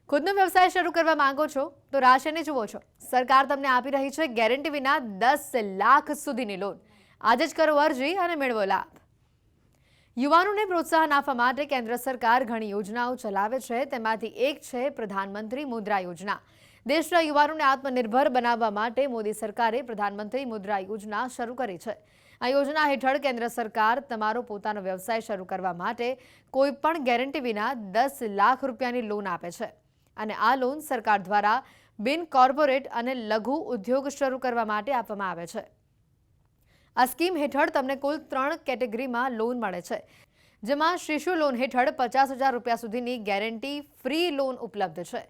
ખુદનો વ્યવસાય શરૂ કરવા માંગો છો તો રાશિને જુઓ છો. સરકાર તમને આપી રહી છે ગેરંટી વિના 10 લાખ સુધીની લોન. આજે જ કરો અરજી અને મેળવો લાભ. યુવાનોને પ્રોત્સાહન આપવા માટે કેન્દ્ર સરકાર ઘણી યોજનાઓ ચલાવે છે. તેમાંથી એક છે પ્રધાનમંત્રી મુદ્રા યોજના. દેશના યુવાનોને આત્મનિર્ભર બનાવવા માટે મોદી સરકારે પ્રધાનમંત્રી મુદ્રા યોજના શરૂ કરી છે. આ યોજના હેઠળ કેન્દ્ર સરકાર તમારો પોતાનો વ્યવસાય શરૂ કરવા માટે કોઈપણ ગેરંટી વિના 10 લાખ રૂપિયાની લોન આપે છે. અને આ લોન સરકાર દ્વારા બિન કોર્પોરેટ અને લઘુ ઉદ્યોગ શરૂ કરવા માટે આપવામાં આવે છે. આ સ્કીમ હેઠળ તમને કુલ 3 કેટેગરીમાં લોન મળે છે, જેમાં શિશુ લોન હેઠળ 50,000 રૂપિયા સુધીની ગેરંટી ફ્રી લોન ઉપલબ્ધ છે.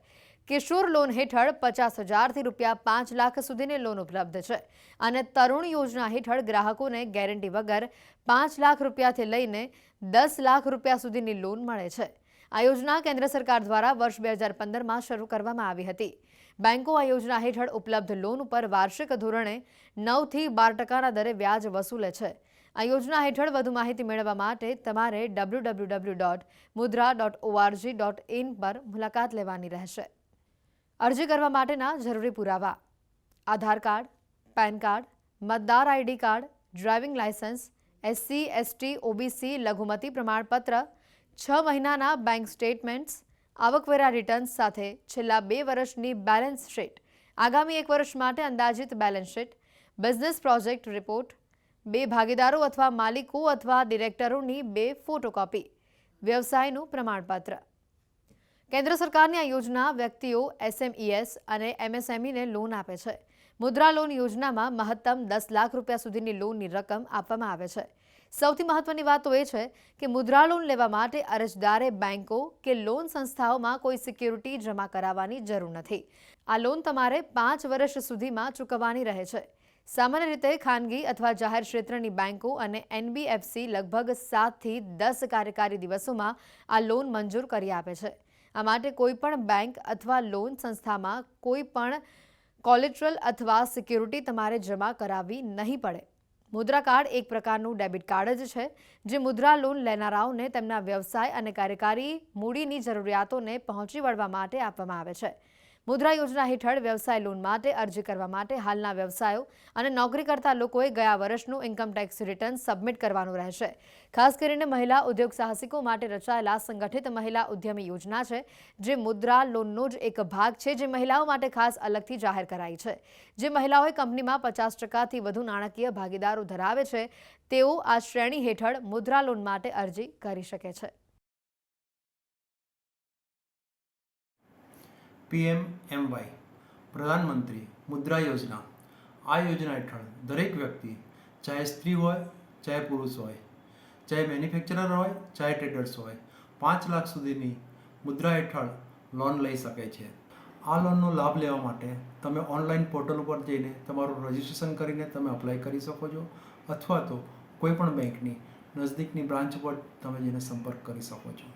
કિશોર લોન હેઠળ 50,000 થી રૂપિયા 5 લાખ સુધીની લોન ઉપલબ્ધ છે. અને તરુણ યોજના હેઠળ ગ્રાહકોને ગેરંટી વગર 5 લાખ રૂપિયાથી લઈને 10 લાખ રૂપિયા સુધીની લોન મળે છે. આ યોજના કેન્દ્ર સરકાર દ્વારા વર્ષ 2015માં શરૂ કરવામાં આવી હતી. બેંકો આ યોજના હેઠળ ઉપલબ્ધ લોન ઉપર વાર્ષિક ધોરણે 9 થી 12% દરે વ્યાજ વસૂલે છે. આ યોજના હેઠળ વધુ માહિતી મેળવવા માટે તમારે www.mudra.org.in પર મુલાકાત લેવાની રહેશે. અરજી કરવા માટેના જરૂરી પુરાવા: આધાર કાર્ડ, પેન કાર્ડ, મતદાર ID card, driving licence, SC, ST, OBC લઘુમતી પ્રમાણપત્ર, 6 મહિનાના બેંક સ્ટેટમેન્ટ્સ, આવકવેરા રિટર્ન્સ સાથે છેલ્લા 2 વર્ષની બેલેન્સ શીટ, આગામી 1 વર્ષ માટે અંદાજિત balance sheet, business project report, 2 ભાગીદારો અથવા માલિકો અથવા ડિરેક્ટરોની 2 ફોટોકોપી, વ્યવસાયનું પ્રમાણપત્ર. કેન્દ્ર સરકારની આ યોજના વ્યક્તિઓ, SMEs અને MSMEને લોન આપે છે. મુદ્રા લોન યોજનામાં મહત્તમ 10 લાખ રૂપિયા સુધીની લોનની રકમ આપવામાં આવે છે. સૌથી મહત્વની વાત તો એ છે કે મુદ્રા લોન લેવા માટે અરજદારે બેંકો કે લોન સંસ્થાઓમાં કોઈ સિક્યુરિટી જમા કરાવવાની જરૂર નથી. આ લોન તમારે 5 વર્ષ સુધીમાં ચૂકવવાની રહે છે. સામાન્ય રીતે ખાનગી અથવા જાહેર ક્ષેત્રની બેંકો અને NBFC લગભગ 7 થી 10 કાર્યકારી દિવસોમાં આ લોન મંજૂર કરી આપે છે. આ માટે કોઈપણ બેંક અથવા લોન સંસ્થામાં કોઈપણ કોલેટરલ અથવા સિક્યુરિટી તમારે જમા કરાવવી નહીં પડે. મુદ્રા કાર્ડ એક પ્રકારનું ડેબિટ કાર્ડ જ છે, જે મુદ્રા લોન લેનારાઓને તેમના વ્યવસાય અને કાર્યકારી મૂડીની જરૂરિયાતોને પહોંચી વળવા માટે આપવામાં આવે છે. મુદ્રા યોજના હેઠળ વ્યવસાય લોન માટે અરજી કરવા માટે હાલના વ્યવસાયો અને નોકરી કરતા લોકોએ ગયા વર્ષનું ઇન્કમટેક્સ રિટર્ન સબમિટ કરવાનું રહેશે. ખાસ કરીને મહિલા ઉદ્યોગ સાહસિકો માટે રચાયેલા સંગઠિત મહિલા ઉદ્યમી યોજના છે, જે મુદ્રા લોનનો જ એક ભાગ છે, જે મહિલાઓ માટે ખાસ અલગથી જાહેર કરાઈ છે. જે મહિલાઓએ કંપનીમાં 50%થી વધુ નાણાકીય ભાગીદારો ધરાવે છે, તેઓ આ શ્રેણી હેઠળ મુદ્રા લોન માટે અરજી કરી શકે છે. PMMY પ્રધાનમંત્રી મુદ્રા યોજના. આ યોજના હેઠળ દરેક વ્યક્તિ, ચાહે સ્ત્રી હોય, ચાહે પુરુષ હોય, ચાહે મેન્યુફેક્ચરર હોય, ચાહે ટ્રેડર્સ હોય, 5 લાખ સુધીની મુદ્રા હેઠળ લોન લઈ શકે છે. આ લોનનો લાભ લેવા માટે તમે ઓનલાઈન પોર્ટલ ઉપર જઈને તમારું રજિસ્ટ્રેશન કરીને તમે અપ્લાય કરી શકો છો, અથવા તો કોઈપણ બેંકની નજદીકની બ્રાન્ચ પર તમે જઈને સંપર્ક કરી શકો છો.